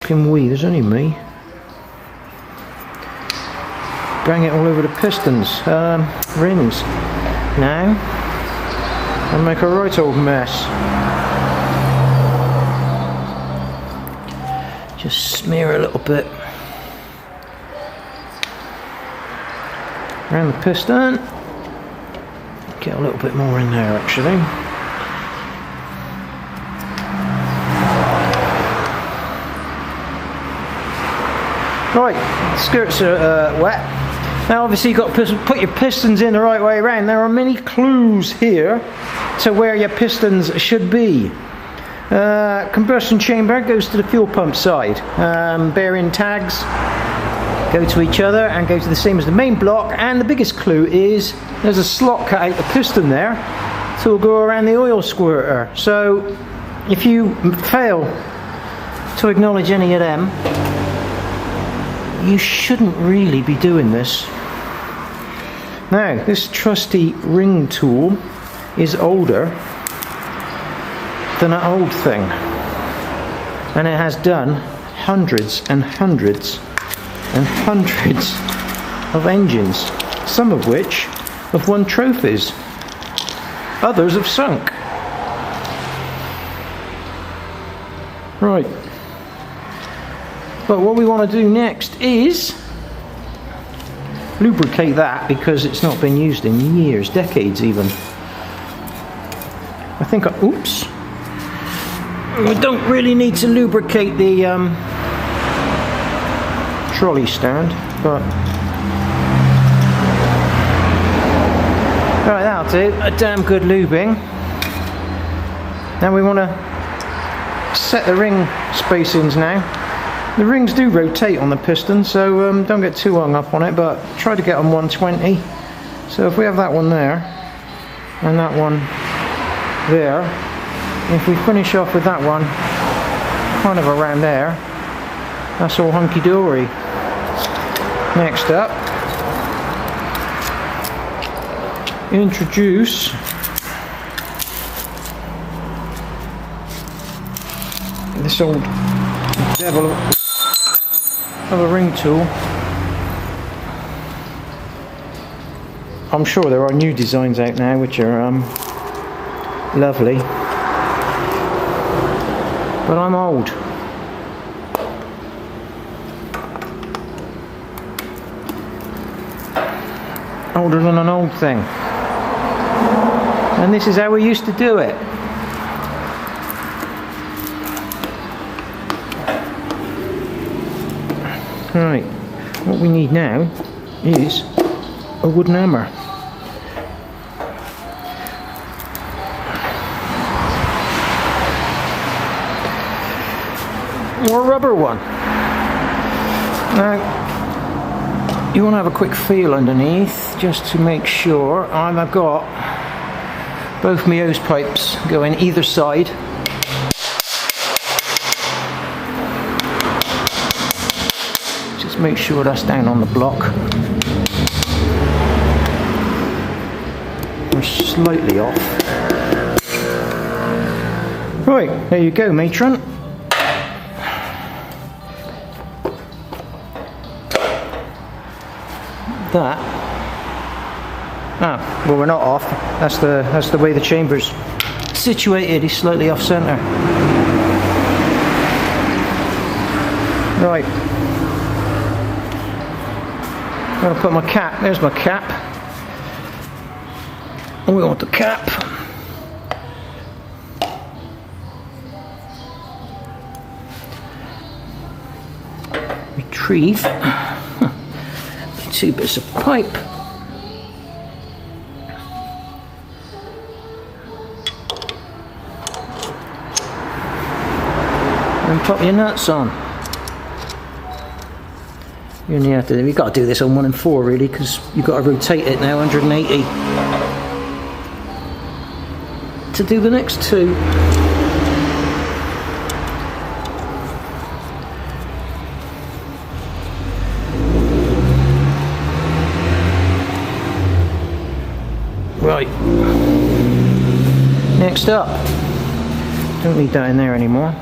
talking we, there's only me. Bang it all over the pistons, rings. Now, and make a right old mess. Just smear a little bit around the piston. Get a little bit more in there actually. Right, skirts are wet. Now obviously you've got to put your pistons in the right way around. There are many clues here to where your pistons should be. Combustion chamber goes to the fuel pump side. Bearing tags go to each other and go to the same as the main block, and the biggest clue is there's a slot cut out the piston there so it'll go around the oil squirter. So if you fail to acknowledge any of them, you shouldn't really be doing this. Now this trusty ring tool is older than an old thing, and it has done hundreds and hundreds and hundreds of engines, some of which have won trophies, others have sunk. Right, but what we want to do next is lubricate that, because it's not been used in years, decades even. I think oops, we don't really need to lubricate the trolley stand, but alright, that'll do. A damn good lubing. Now we want to set the ring spacings now. The rings do rotate on the piston, so don't get too hung up on it, but try to get on 120. So if we have that one there and that one there, if we finish off with that one kind of around there, that's all hunky-dory. Next up, introduce this old devil of a ring tool. I'm sure there are new designs out now which are lovely, but I'm old. Older than an old thing, and this is how we used to do it. Right, what we need now is a wooden hammer. Or a rubber one. Now, you want to have a quick feel underneath just to make sure. I've got both my hose pipes going either side. Just make sure that's down on the block. We're slightly off. Right, there you go, matron. That, well, we're not off. That's the way the chamber's situated. He's slightly off centre. Right, I'm gonna put my cap. There's my cap. And we want the cap. Retrieve. Two bits of pipe. And pop your nuts on. You only have to. You've got to do this on 1 and 4 really, because you've got to rotate it now 180 to do the next two. Right, next up, don't need that in there anymore.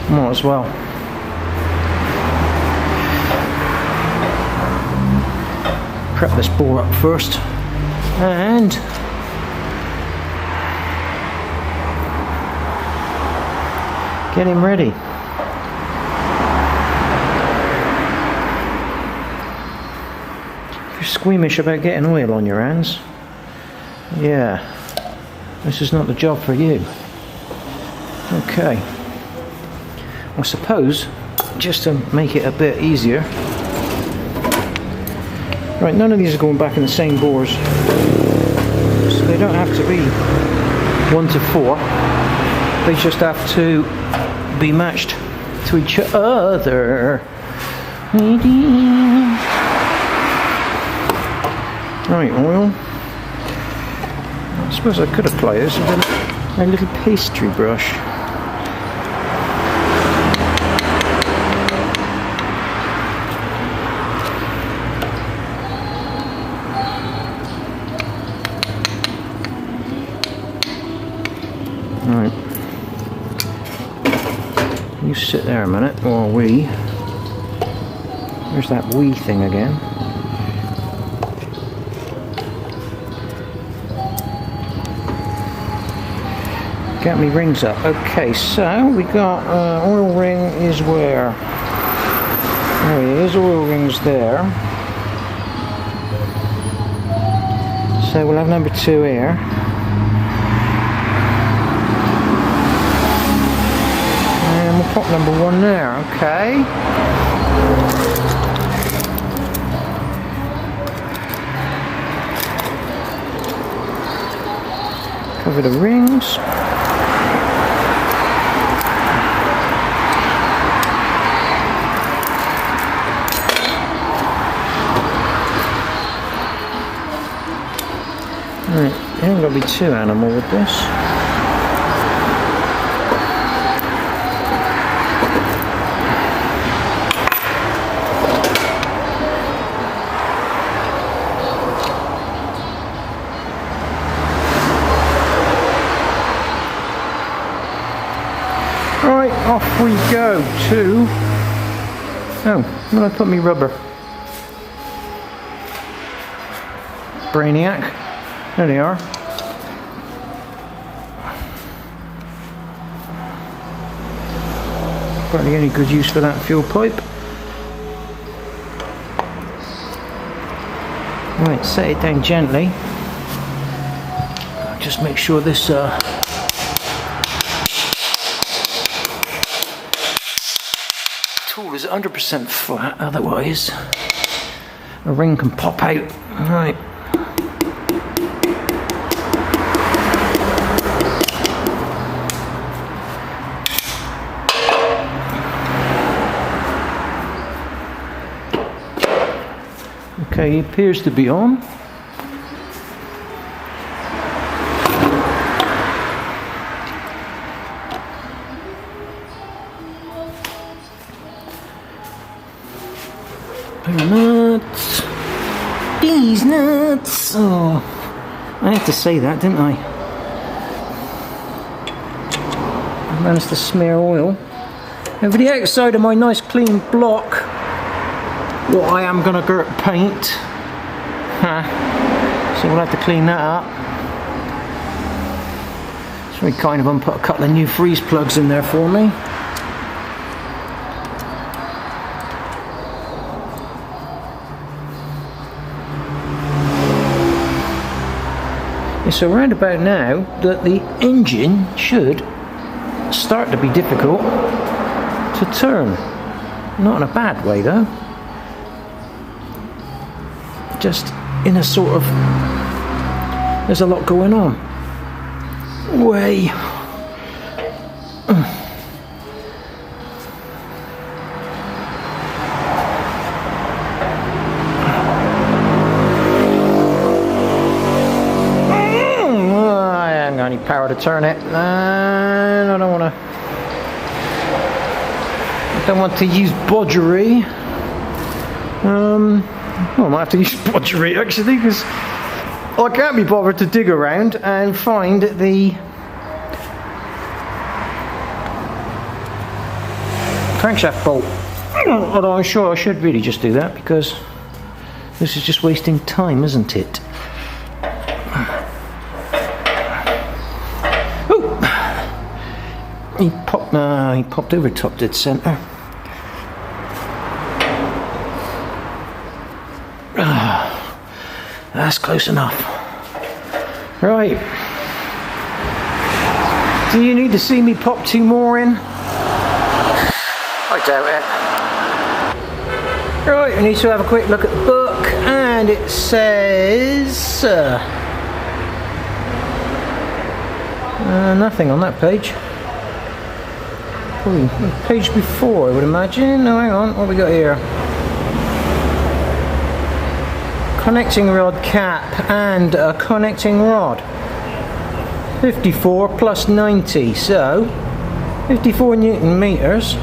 Might as well. Prep this bore up first and get him ready. If you're squeamish about getting oil on your hands, yeah, this is not the job for you. Okay, I suppose just to make it a bit easier. Right, none of these are going back in the same bores, so they don't have to be 1 to 4. They just have to be matched to each other. Right, oil. I suppose I could apply this with a little pastry brush. Right, you sit there a minute while there's that wee thing again. Get me rings up. Okay, so we got oil ring is where? There he is, oil rings there. So we'll have number 2 here. Pop number 1 there, okay. Cover the rings. Right, you haven't got to be too animal with this. Right, off we go to... Oh, where did I put me rubber? Brainiac. There they are. Hardly any good use for that fuel pipe. Right, set it down gently. Just make sure this tool is 100% flat, otherwise a ring can pop out. Right. Okay, he appears to be on. Nuts. These nuts. Oh, I had to say that, didn't I? I managed to smear oil over the outside of my nice clean block. What I am going to paint. So we'll have to clean that up. So we kind of put a couple of new freeze plugs in there for me. So around about now that the engine should start to be difficult to turn. Not in a bad way though. Just in a sort of, there's a lot going on way. I haven't got any power to turn it, and I don't want to use bodgery. Well, I might have to use bodgery actually, because I can't be bothered to dig around and find the crankshaft bolt. Although I'm sure I should really just do that, because this is just wasting time, isn't it? Ooh. He popped over top dead centre. That's close enough. Right. Do you need to see me pop 2 more in? I doubt it. Right, I need to have a quick look at the book, and it says nothing on that page. Probably the page before, I would imagine. No, hang on, what have we got here? Connecting rod cap and a connecting rod. 54 plus 90, so 54 Newton meters.